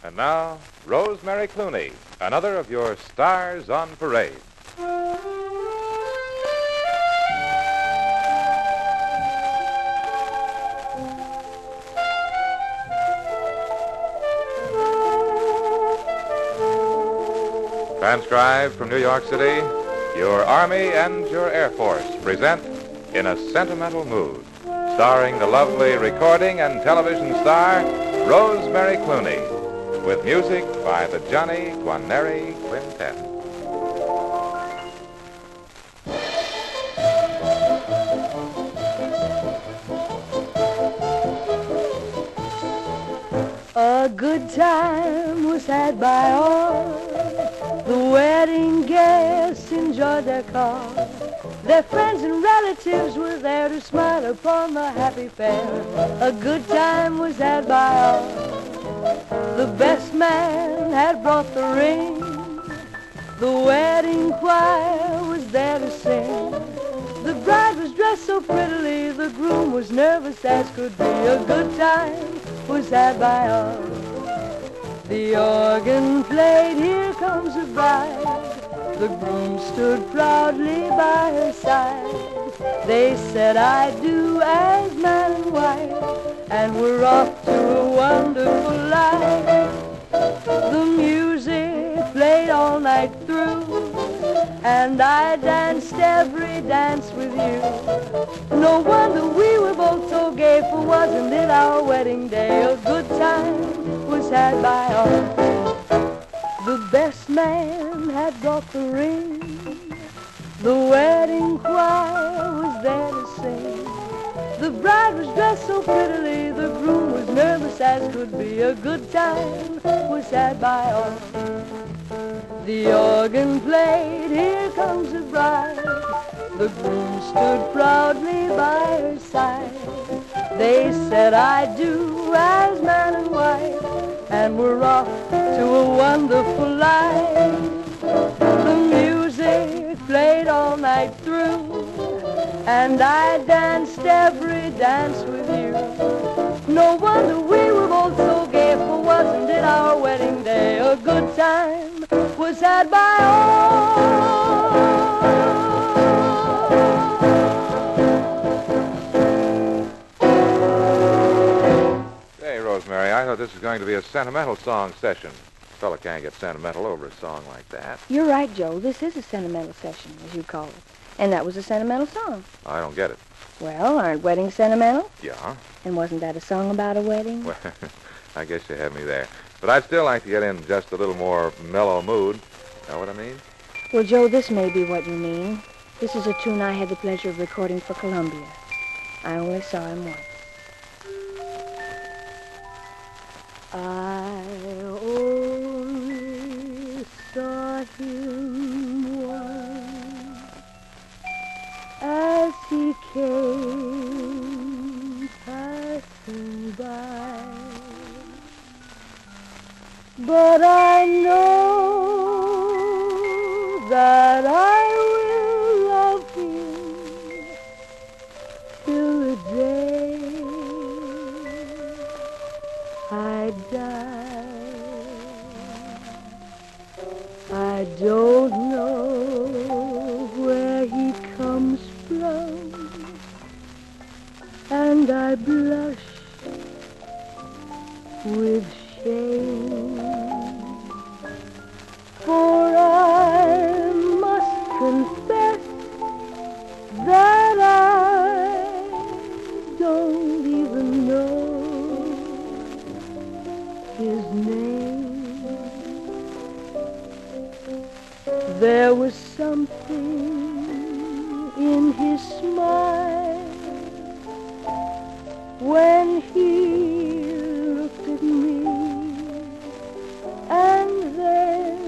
And now, Rosemary Clooney, another of your stars on parade. Transcribed from New York City, your Army and your Air Force present In a Sentimental Mood, starring the lovely recording and television star, Rosemary Clooney, with music by the Johnny Guarnieri Quintet. A good time was had by all. The wedding guests enjoyed their call. Their friends and relatives were there to smile upon the happy pair. A good time was had by all. The best man had brought the ring. The wedding choir was there to sing. The bride was dressed so prettily. The groom was nervous as could be. A good time was had by all. The organ played, Here Comes the Bride. The groom stood proudly by her side. They said, I do as man and wife, and we're off to a wonderful life. The music played all night through, and I danced every dance with you. No wonder we were both so gay, for wasn't it our wedding day? A good time was had by all. The best man had brought the ring. The wedding choir was there to sing. The bride was dressed so prettily. The groom was nervous as could be. A good time was had by all. The organ played, Here Comes the Bride. The groom stood proudly by her side. They said, I do as man and wife, and we're off to a wonderful life. The music played all night through, and I danced every dance with you. No wonder we were both so gay, for wasn't it our wedding day? A good time was had by all. Rosemary, I thought this was going to be a sentimental song session. A fella can't get sentimental over a song like that. You're right, Joe. This is a sentimental session, as you call it. And that was a sentimental song. I don't get it. Well, aren't weddings sentimental? Yeah. And wasn't that a song about a wedding? Well, I guess you have me there. But I'd still like to get in just a little more mellow mood. Know what I mean? Well, Joe, this may be what you mean. This is a tune I had the pleasure of recording for Columbia. I only saw him once. I only saw him once as he came passing by, but I know that I will love him till the day I die. I don't know where he comes from, and I blush with shame, for I must confess that I don't even know his name. There was something in his smile when he looked at me, and then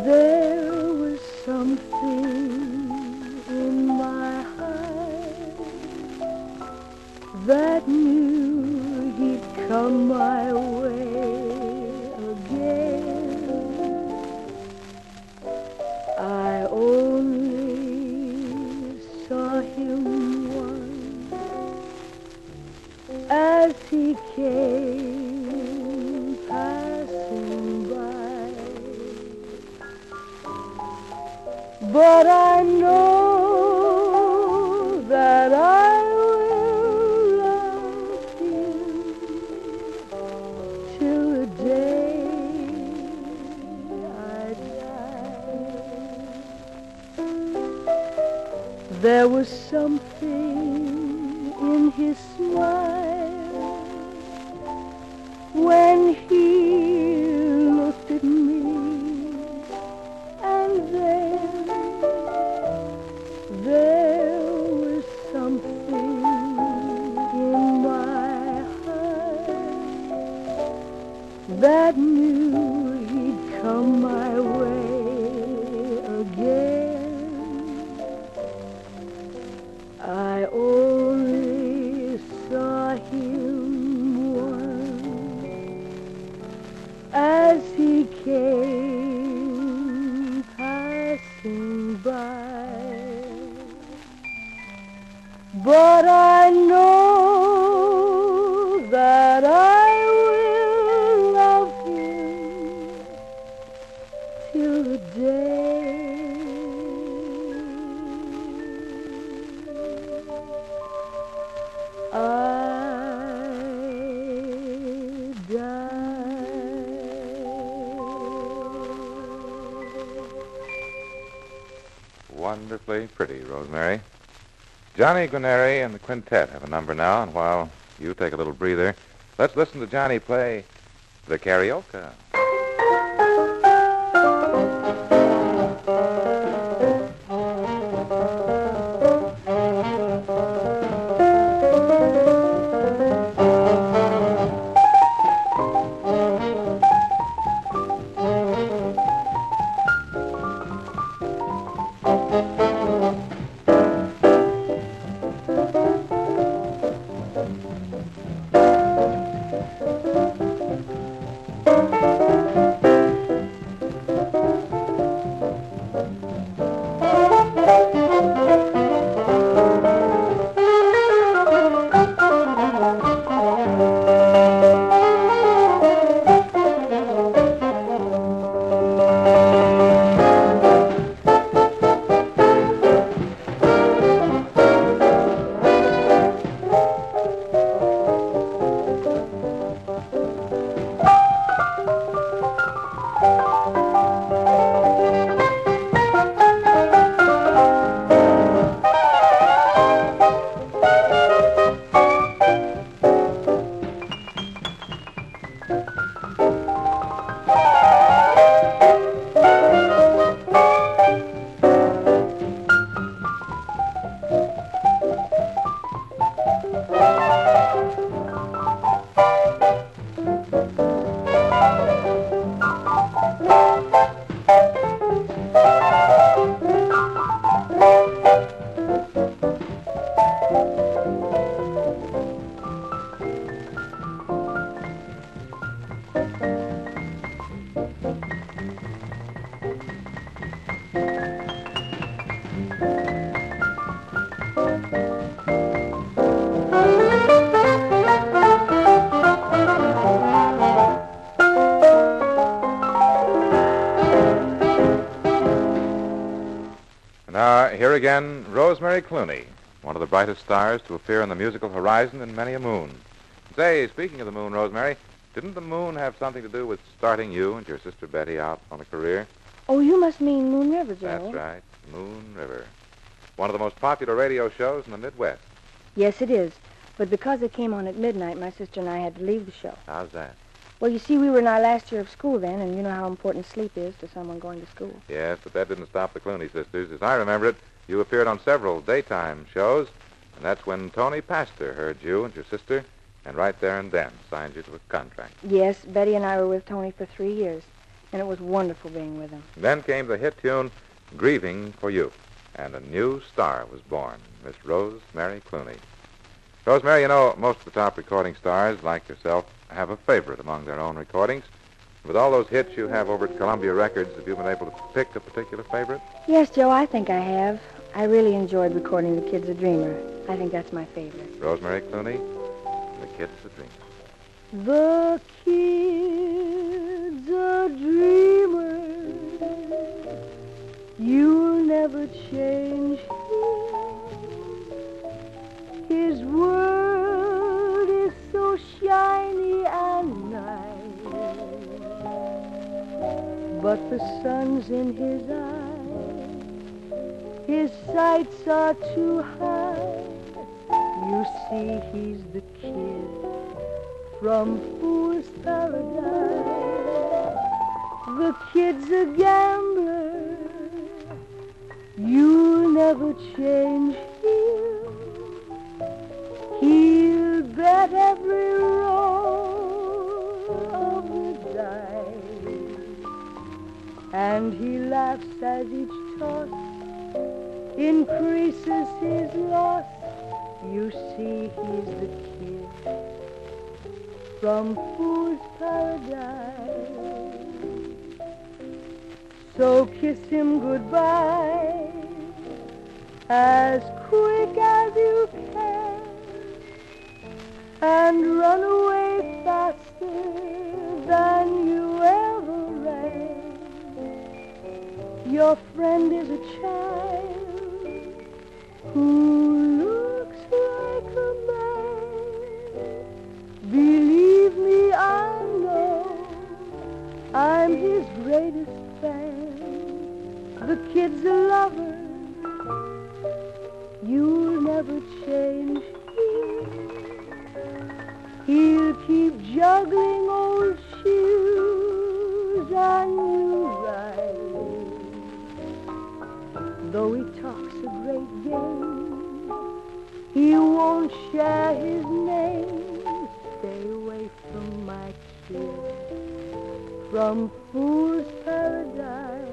there was something in my heart that knew he'd come my way again. I only saw him once as he came But I know that I will love him till the day I die. There was something in his smile when he looked at me, and then there was something in my heart that knew he'd come my way again. I only saw him once as he came passing by, but I know that I will love him till the day I die. Wonderfully pretty, Rosemary. Johnny Guarnieri and the Quintet have a number now, and while you take a little breather, let's listen to Johnny play the karaoke. Now, here again, Rosemary Clooney, one of the brightest stars to appear on the musical horizon in many a moon. Say, speaking of the moon, Rosemary, didn't the moon have something to do with starting you and your sister Betty out on a career? Oh, you must mean Moon River, Joe. That's right, Moon River. One of the most popular radio shows in the Midwest. Yes, it is. But because it came on at midnight, my sister and I had to leave the show. How's that? Well, you see, we were in our last year of school then, and you know how important sleep is to someone going to school. Yes, but that didn't stop the Clooney sisters. As I remember it, you appeared on several daytime shows, and that's when Tony Pastor heard you and your sister, and right there and then signed you to a contract. Yes, Betty and I were with Tony for 3 years, and it was wonderful being with him. Then came the hit tune, Grieving for You, and a new star was born, Miss Rosemary Clooney. Rosemary, you know, most of the top recording stars, like yourself, have a favorite among their own recordings. With all those hits you have over at Columbia Records, have you been able to pick a particular favorite? Yes, Joe, I think I have. I really enjoyed recording The Kid's a Dreamer. I think that's my favorite. Rosemary Clooney, The Kid's a Dreamer. The kid's a dreamer. You'll never never change him. His world is so shiny and nice, but the sun's in his eyes, his sights are too high. You see, he's the kid from Fool's Paradise. The kid's a gambler, you'll never change him. He'll bet every roll of the dice, and he laughs as each toss increases his loss. You see, he's the kid from Fool's Paradise. So kiss him goodbye as quick as you can, and run away faster than you ever ran. Your friend is a child who looks like a man. Believe me, I know I'm his greatest fan. The kid's a lover, you'll never change him. He'll keep juggling old shoes on new rides. Though he talks a great game, he won't share his name. Stay away from my kid from Fool's Paradise.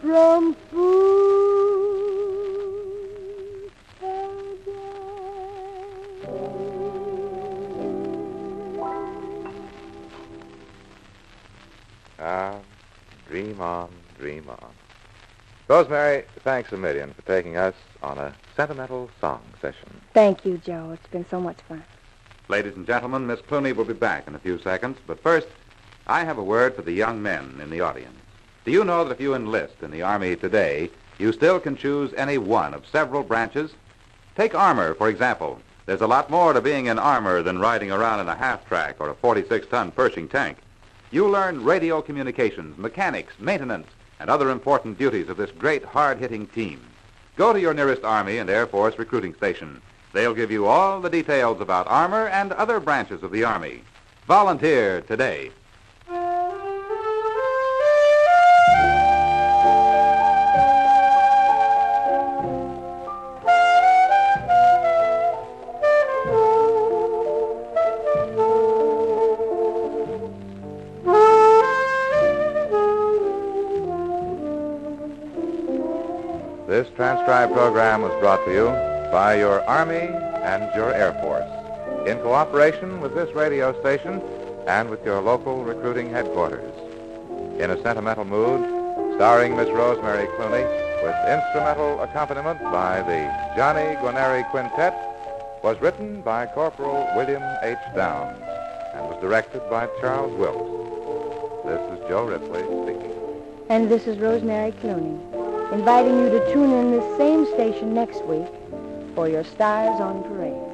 From Fool's Paradise. Dream on, dream on. Rosemary, thanks a million for taking us on a sentimental song session. Thank you, Joe. It's been so much fun. Ladies and gentlemen, Miss Clooney will be back in a few seconds. But first, I have a word for the young men in the audience. Do you know that if you enlist in the Army today, you still can choose any one of several branches? Take armor, for example. There's a lot more to being in armor than riding around in a half-track or a 46-ton Pershing tank. You learn radio communications, mechanics, maintenance, and other important duties of this great hard-hitting team. Go to your nearest Army and Air Force recruiting station. They'll give you all the details about armor and other branches of the Army. Volunteer today. This transcribed program was brought to you by your Army and your Air Force, in cooperation with this radio station and with your local recruiting headquarters. In a Sentimental Mood, starring Miss Rosemary Clooney, with instrumental accompaniment by the Johnny Guarnieri Quintet, was written by Corporal William H. Downs and was directed by Charles Wilkes. This is Joe Ripley speaking. And this is Rosemary Clooney, inviting you to tune in this same station next week for your Stars on Parade.